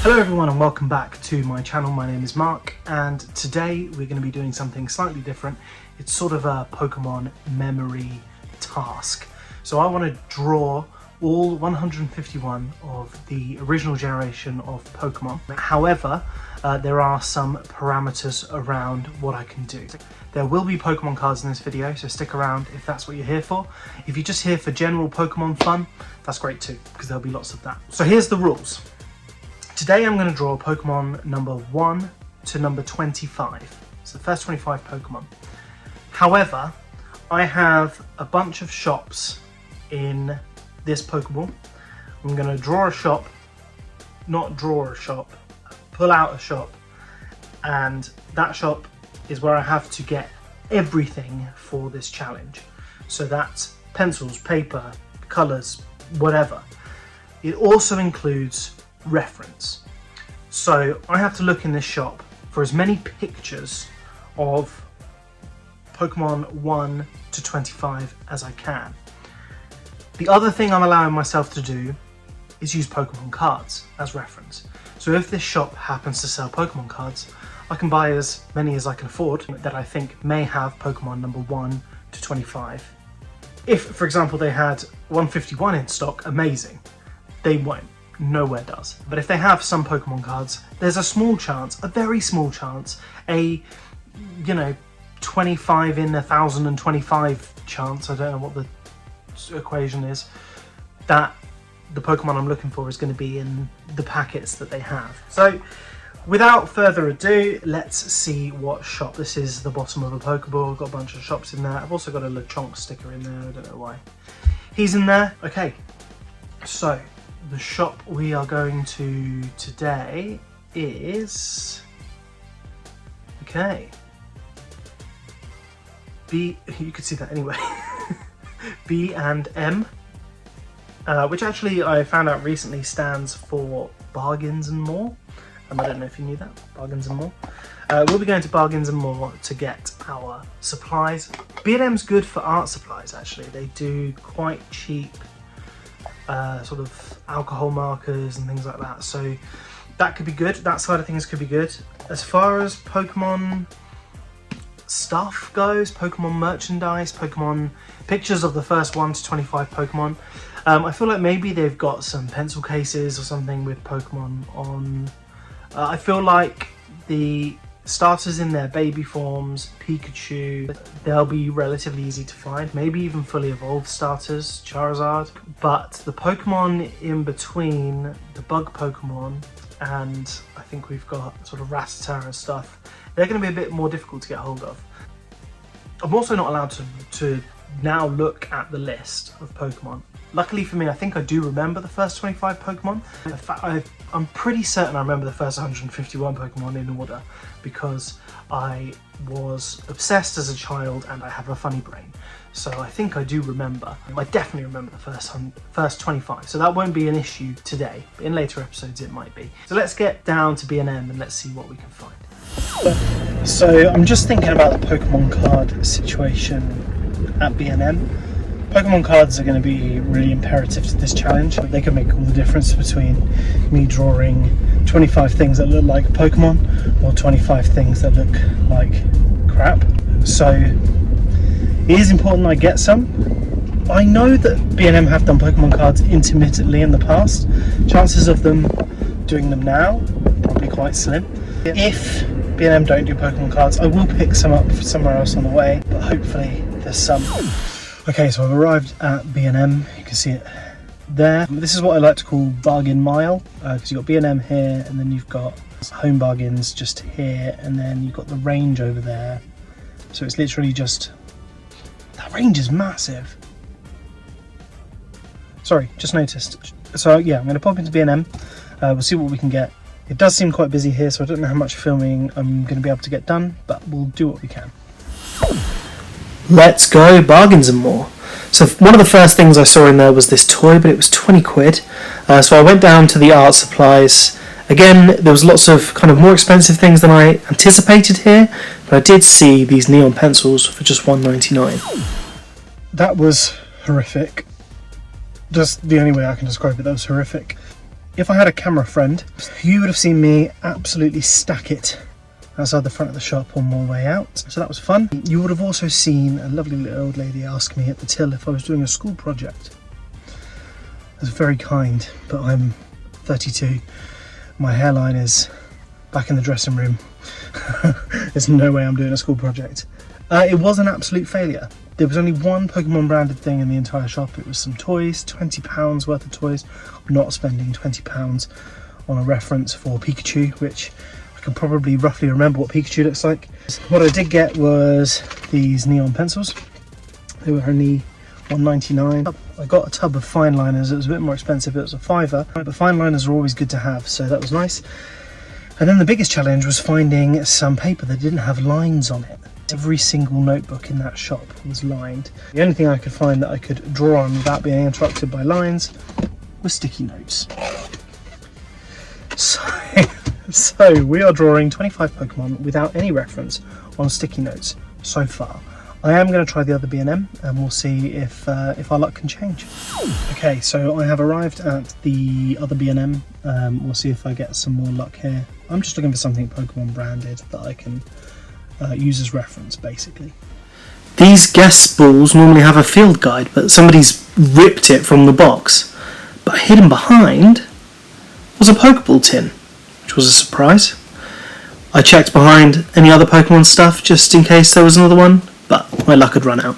Hello everyone and welcome back to my channel. My name is Mark and today we're going to be doing something slightly different. It's sort of a Pokemon memory task. So I want to draw all 151 of the original generation of Pokemon. However, there are some parameters around what I can do. There will be Pokemon cards in this video, so stick around if that's what you're here for. If you're just here for general Pokemon fun, that's great too, because there'll be lots of that. So here's the rules. Today I'm going to draw Pokemon number 1 to number 25. So the first 25 Pokemon. However, I have a bunch of shops in this Pokeball. I'm going to draw a shop, not draw a shop, pull out a shop, and that shop is where I have to get everything for this challenge. So that's pencils, paper, colours, whatever. It also includes reference. So I have to look in this shop for as many pictures of Pokemon 1 to 25 as I can. The other thing I'm allowing myself to do is use Pokemon cards as reference. So if this shop happens to sell Pokemon cards, I can buy as many as I can afford that I think may have Pokemon number 1 to 25. If, for example, they had 151 in stock, amazing. They won't. Nowhere does. But if they have some Pokemon cards, there's a small chance, a very small chance, a 25 in 1,025 chance, I don't know what the equation is, that the Pokemon I'm looking for is going to be in the packets that they have. So without further ado, let's see what shop. This is the bottom of a Pokeball. I've got a bunch of shops in there. I've also got a Lechonk sticker in there, I don't know why. He's in there. Okay, so the shop we are going to today is, you could see that anyway, B&M, which actually I found out recently stands for Bargains and More. I don't know if you knew that, Bargains and More. We'll be going to Bargains and More to get our supplies. B&M's good for art supplies actually. They do quite cheap sort of alcohol markers and things like that, so that could be good. That side of things could be good. As far as Pokemon stuff goes, Pokemon merchandise, Pokemon pictures of the first 1 to 25 Pokemon, I feel like maybe they've got some pencil cases or something with Pokemon on. I feel like the starters in their baby forms, Pikachu, they'll be relatively easy to find, maybe even fully evolved starters, Charizard. But the Pokemon in between, the bug Pokemon, and I think we've got sort of Rattata and stuff, they're going to be a bit more difficult to get hold of. I'm also not allowed to now look at the list of Pokemon. Luckily for me, I think I do remember the first 25 Pokemon. In fact, I'm pretty certain I remember the first 151 Pokemon in order because I was obsessed as a child and I have a funny brain. So I think I do remember. I definitely remember the first 25, so that won't be an issue today, but in later episodes it might be. So let's get down to B&M and let's see what we can find. So I'm just thinking about the Pokemon card situation at B&M. Pokemon cards are going to be really imperative to this challenge. They can make all the difference between me drawing 25 things that look like Pokemon or 25 things that look like crap. So it is important I get some. I know that B&M have done Pokemon cards intermittently in the past. Chances of them doing them now, probably quite slim. If B&M don't do Pokemon cards, I will pick some up somewhere else on the way, but hopefully there's some. Okay, so I've arrived at B&M, you can see it there. This is what I like to call Bargain Mile, because you've got B&M here, and then you've got Home Bargains just here, and then you've got the range over there. So it's literally just, that range is massive. Sorry, just noticed. So yeah, I'm going to pop into B&M, we'll see what we can get. It does seem quite busy here, so I don't know how much filming I'm going to be able to get done, but we'll do what we can. Let's go, Bargains and More. So one of the first things I saw in there was this toy, but it was 20 quid. So I went down to the art supplies. Again, there was lots of kind of more expensive things than I anticipated here, but I did see these neon pencils for just £1.99. That was horrific. Just the only way I can describe it, that was horrific. If I had a camera friend, you would have seen me absolutely stack it outside the front of the shop on my way out. So that was fun. You would have also seen a lovely little old lady ask me at the till if I was doing a school project. It was very kind, but I'm 32. My hairline is back in the dressing room. There's no way I'm doing a school project. It was an absolute failure. There was only one Pokemon branded thing in the entire shop. It was some toys, £20 worth of toys. I'm not spending £20 on a reference for Pikachu, which I can probably roughly remember what Pikachu looks like. What I did get was these neon pencils. They were only £1.99. I got a tub of fine liners. It was a bit more expensive. It was a £5, but fine liners are always good to have, so that was nice. And then the biggest challenge was finding some paper that didn't have lines on it. Every single notebook in that shop was lined. The only thing I could find that I could draw on without being interrupted by lines was sticky notes. So we are drawing 25 Pokemon without any reference on sticky notes so far. I am going to try the other B&M and we'll see if our luck can change. Okay, so I have arrived at the other B&M. We'll see if I get some more luck here. I'm just looking for something Pokemon branded that I can use as reference, basically. These guest balls normally have a field guide, but somebody's ripped it from the box. But hidden behind was a Pokeball tin, which was a surprise. I checked behind any other Pokemon stuff just in case there was another one, but my luck had run out.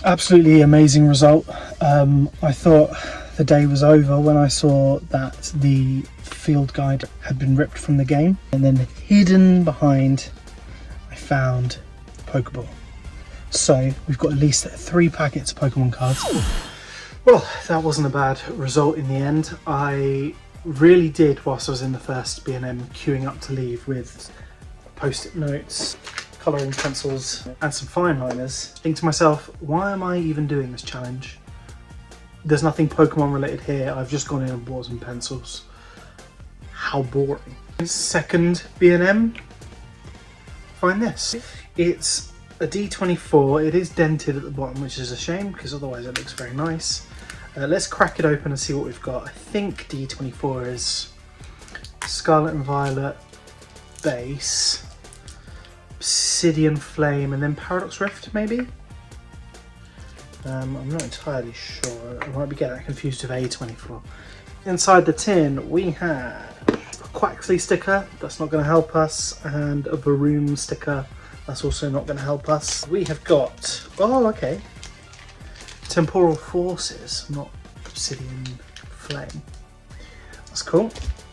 Absolutely amazing result. I thought the day was over when I saw that the field guide had been ripped from the game, and then hidden behind I found Pokeball. So we've got at least 3 packets of Pokemon cards. Well, that wasn't a bad result in the end. I really did, whilst I was in the first B&M queuing up to leave with post-it notes, colouring pencils and some fine liners, think to myself, why am I even doing this challenge? There's nothing Pokemon related here. I've just gone in and bought some pencils. How boring. Second B&M, find this. It's a D24. It is dented at the bottom, which is a shame because otherwise it looks very nice. Let's crack it open and see what we've got. I think D24 is Scarlet and Violet base, Obsidian Flame, and then Paradox Rift, maybe? I'm not entirely sure. I might be getting that confused with A24. Inside the tin, we have a Quaxley sticker. That's not going to help us. And a Varoom sticker. That's also not going to help us. We have got... Oh, okay. Temporal Forces, not Obsidian Flame. That's cool.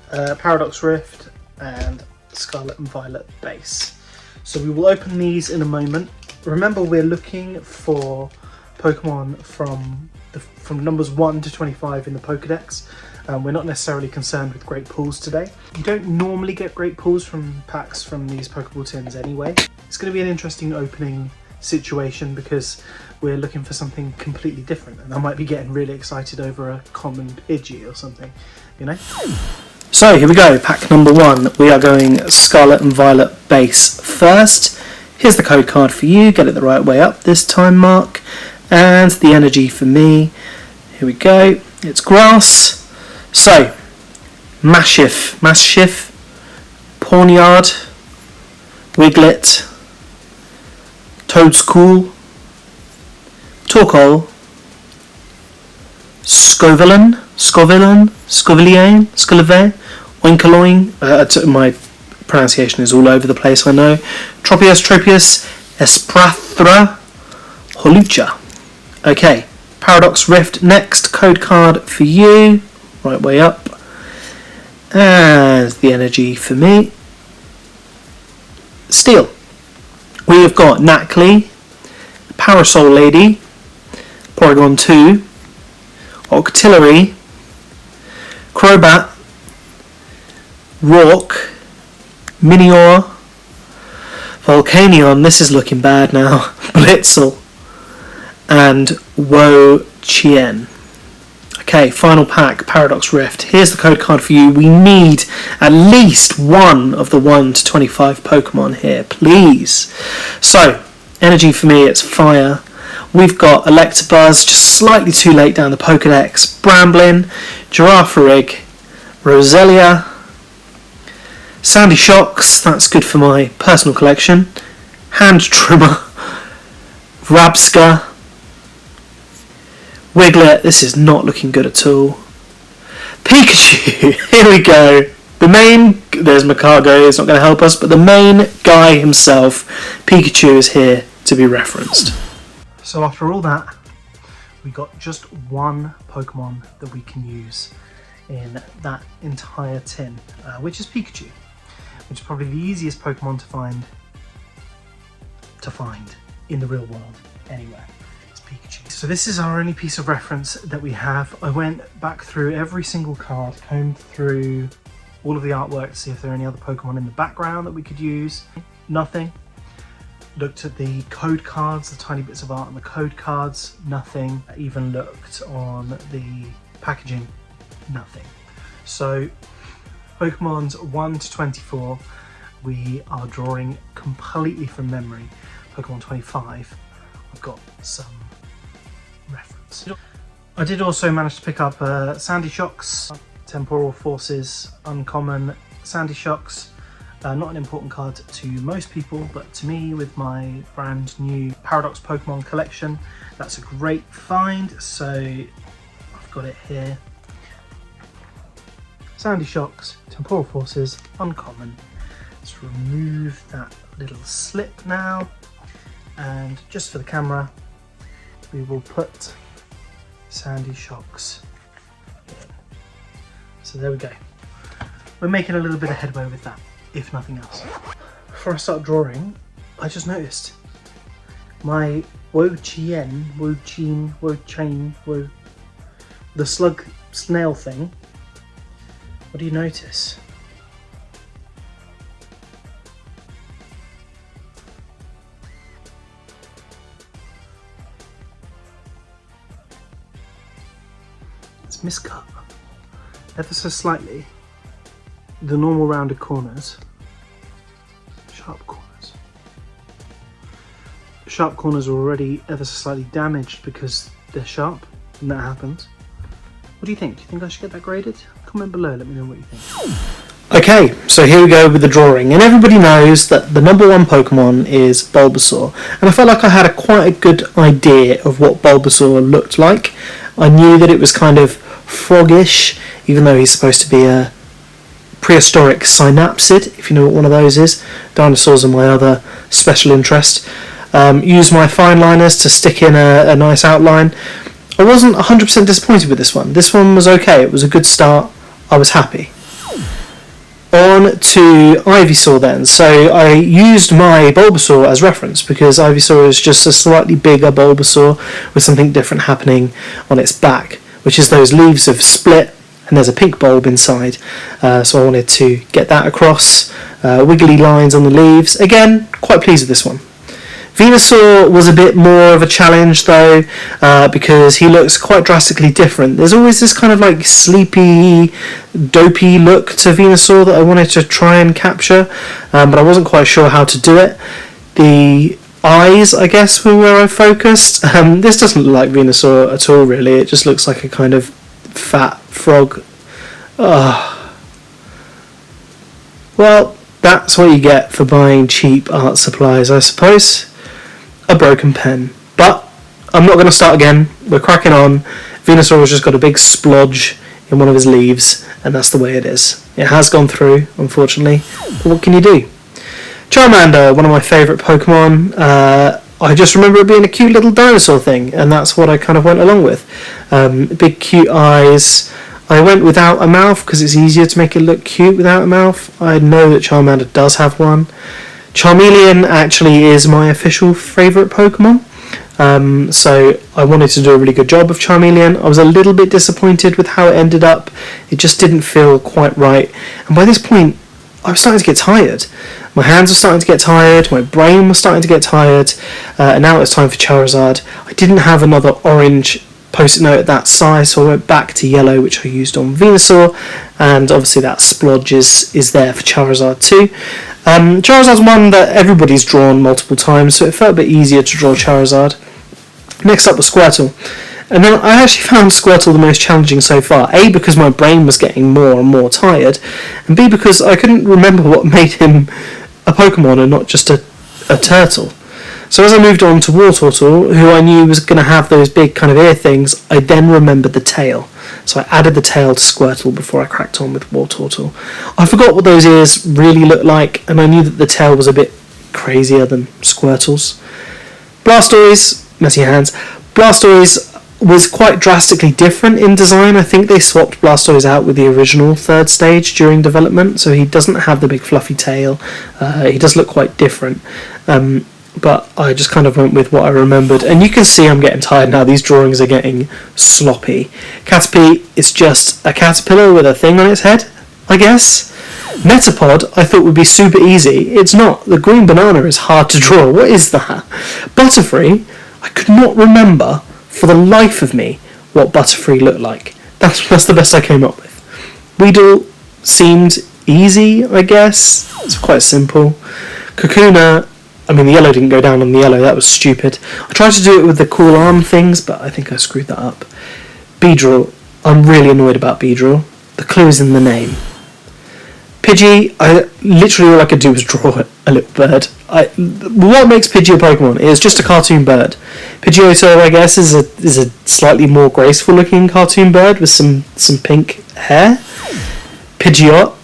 Paradox Rift and Scarlet and Violet base. So we will open these in a moment. Remember, we're looking for Pokemon from numbers 1 to 25 in the Pokedex. We're not necessarily concerned with great pulls today. You don't normally get great pulls from packs from these Pokeball tins anyway. It's going to be an interesting opening situation because we're looking for something completely different, and I might be getting really excited over a common Pidgey or something, you know? So here we go, pack number 1. We are going Scarlet and Violet base first. Here's the code card for you, get it the right way up this time, Mark. And the energy for me. Here we go, it's grass. So, Maschiff, Pawniard, Wiglet, Toadscool, Torkoal, Scovillian, Oinkoloin, my pronunciation is all over the place, I know. Tropius, Espathra, Holucha. Okay, Paradox Rift next, code card for you, right way up. And the energy for me. Steel. We have got Nacli, Parasol Lady, Porygon 2, Octillery, Crobat, Rourke, Minior, Volcanion, this is looking bad now, Blitzel, and Wo Chien. Okay, final pack, Paradox Rift. Here's the code card for you. We need at least one of the 1 to 25 Pokemon here, please. So, energy for me, it's Fire. we've got Electabuzz, just slightly too late down the Pokedex, Bramblin, Girafarig, Roselia, Sandy Shocks, that's good for my personal collection, Hand Trimmer, Rabska, Wiglet, this is not looking good at all, Pikachu, here we go. There's Macargo, it's not going to help us, but the main guy himself, Pikachu, is here to be referenced. So after all that, we got just one Pokemon that we can use in that entire tin, which is Pikachu, which is probably the easiest Pokemon to find in the real world anywhere. It's Pikachu. So this is our only piece of reference that we have. I went back through every single card, combed through all of the artwork to see if there are any other Pokemon in the background that we could use. Nothing. Looked at the code cards, the tiny bits of art on the code cards. Nothing. Even looked on the packaging. Nothing. So Pokemon's 1 to 24, we are drawing completely from memory. Pokemon 25, I've got some reference. I did also manage to pick up Sandy Shocks, Temporal Forces, Uncommon, Sandy Shocks. Not an important card to most people, but to me, with my brand new Paradox Pokemon collection, that's a great find. So I've got it here. Sandy Shocks, Temporal Forces, Uncommon. Let's remove that little slip now. And just for the camera, we will put Sandy Shocks in. So there we go. We're making a little bit of headway with that, if nothing else. Before I start drawing, I just noticed my Wo-Chien, the slug snail thing. What do you notice? It's miscut ever so slightly. The normal rounded corners, sharp corners are already ever so slightly damaged because they're sharp, and that happens. What do you think? Do you think I should get that graded? Comment below, let me know what you think. Okay, so here we go with the drawing, and everybody knows that the number one Pokemon is Bulbasaur, and I felt like I had quite a good idea of what Bulbasaur looked like. I knew that it was kind of froggish, even though he's supposed to be a prehistoric synapsid, if you know what one of those is. Dinosaurs are my other special interest. Use my fine liners to stick in a nice outline. I wasn't 100% disappointed with this one. This one was okay, it was a good start, I was happy. On to Ivysaur then. So I used my Bulbasaur as reference because Ivysaur is just a slightly bigger Bulbasaur with something different happening on its back, which is those leaves have split and there's a pink bulb inside. So I wanted to get that across. Wiggly lines on the leaves. Again, quite pleased with this one. Venusaur was a bit more of a challenge though, because he looks quite drastically different. There's always this kind of like sleepy, dopey look to Venusaur that I wanted to try and capture, but I wasn't quite sure how to do it. The eyes, I guess, were where I focused. This doesn't look like Venusaur at all really, it just looks like a kind of fat frog. Well, that's what you get for buying cheap art supplies, I suppose. A broken pen. But I'm not going to start again. We're cracking on. Venusaur has just got a big splodge in one of his leaves, and that's the way it is. It has gone through, unfortunately. But what can you do? Charmander, one of my favourite Pokemon. I just remember it being a cute little dinosaur thing, and that's what I kind of went along with. Big cute eyes. I went without a mouth because it's easier to make it look cute without a mouth. I know that Charmander does have one. Charmeleon actually is my official favourite Pokemon, so I wanted to do a really good job of Charmeleon. I was a little bit disappointed with how it ended up. It just didn't feel quite right, and by this point I was starting to get tired. My hands were starting to get tired, my brain was starting to get tired, and now it's time for Charizard. I didn't have another orange post-it note at that size, so I went back to yellow, which I used on Venusaur, and obviously that splodge is there for Charizard too. Charizard's one that everybody's drawn multiple times, so it felt a bit easier to draw Charizard. Next up was Squirtle. And then I actually found Squirtle the most challenging so far. A, because my brain was getting more and more tired, and B, because I couldn't remember what made him a Pokemon and not just a turtle. So as I moved on to Wartortle, who I knew was going to have those big kind of ear things, I then remembered the tail. So I added the tail to Squirtle before I cracked on with Wartortle. I forgot what those ears really looked like, and I knew that the tail was a bit crazier than Squirtle's. Blastoise, messy hands. Blastoise was quite drastically different in design. I think they swapped Blastoise out with the original third stage during development, so he doesn't have the big fluffy tail. He does look quite different. But I just kind of went with what I remembered. And you can see I'm getting tired now. These drawings are getting sloppy. Caterpie is just a caterpillar with a thing on its head, I guess. Metapod I thought would be super easy. It's not. The green banana is hard to draw. What is that? Butterfree, I could not remember for the life of me what Butterfree looked like. That's the best I came up with. Weedle seemed easy, I guess. It's quite simple. Kakuna, I mean, the yellow didn't go down on the yellow. That was stupid. I tried to do it with the cool arm things, but I think I screwed that up. Beedrill, I'm really annoyed about Beedrill. The clue is in the name. Pidgey, literally all I could do was draw a little bird. What makes Pidgey a Pokemon? It's just a cartoon bird. Pidgeotto, I guess, is a slightly more graceful looking cartoon bird with some pink hair. Pidgeot,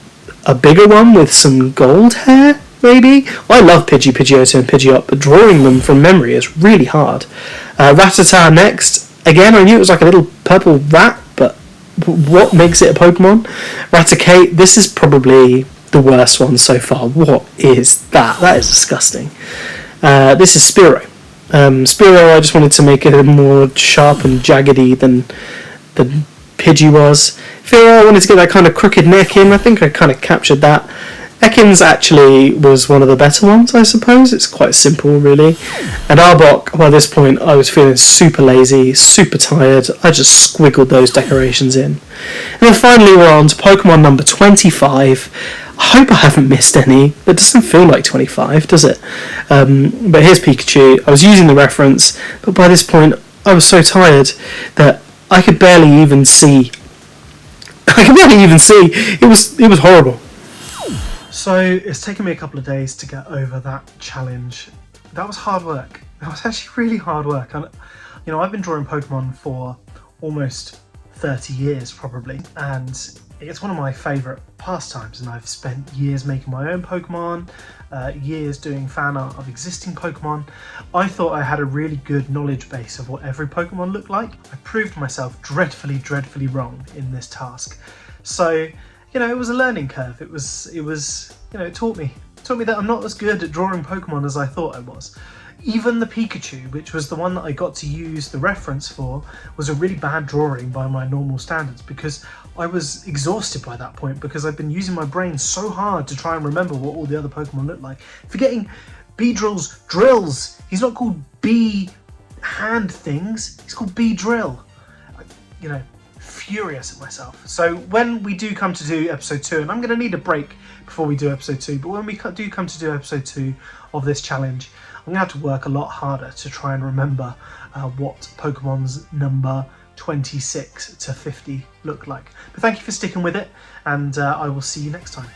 a bigger one with some gold hair, maybe? I love Pidgey, Pidgeotto and Pidgeot, but drawing them from memory is really hard. Rattata next. Again, I knew it was like a little purple rat, but what makes it a Pokemon? Raticate, this is probably the worst one so far. What is that? That is disgusting. This is Spearow. Spearow, I just wanted to make it more sharp and jaggedy than Pidgey was. Fearow, I wanted to get that kind of crooked neck in. I think I kind of captured that. Ekans actually was one of the better ones, I suppose. It's quite simple, really. And Arbok, by this point, I was feeling super lazy, super tired. I just squiggled those decorations in. And then finally we're on to Pokemon number 25. I hope I haven't missed any. It doesn't feel like 25, does it? But here's Pikachu. I was using the reference, but by this point, I was so tired that I could barely even see. It was horrible. So it's taken me a couple of days to get over that challenge. That was hard work. That was actually really hard work. And, you know, I've been drawing Pokemon for almost 30 years probably, and it's one of my favourite pastimes, and I've spent years making my own Pokemon, years doing fan art of existing Pokemon. I thought I had a really good knowledge base of what every Pokemon looked like. I proved myself dreadfully wrong in this task. So, you know, it was a learning curve. It was, you know, it taught me that I'm not as good at drawing Pokemon as I thought I was. Even the Pikachu, which was the one that I got to use the reference for, was a really bad drawing by my normal standards, because I was exhausted by that point, because I've been using my brain so hard to try and remember what all the other Pokemon look like. Forgetting Beedrill's drills. He's not called Bee hand things, he's called Beedrill. You know, furious at myself. So when we do come to do episode 2, and I'm going to need a break before we do episode 2, but when we do come to do episode 2 of this challenge, I'm going to have to work a lot harder to try and remember what Pokemon's number 26 to 50 look like. But thank you for sticking with it, and I will see you next time.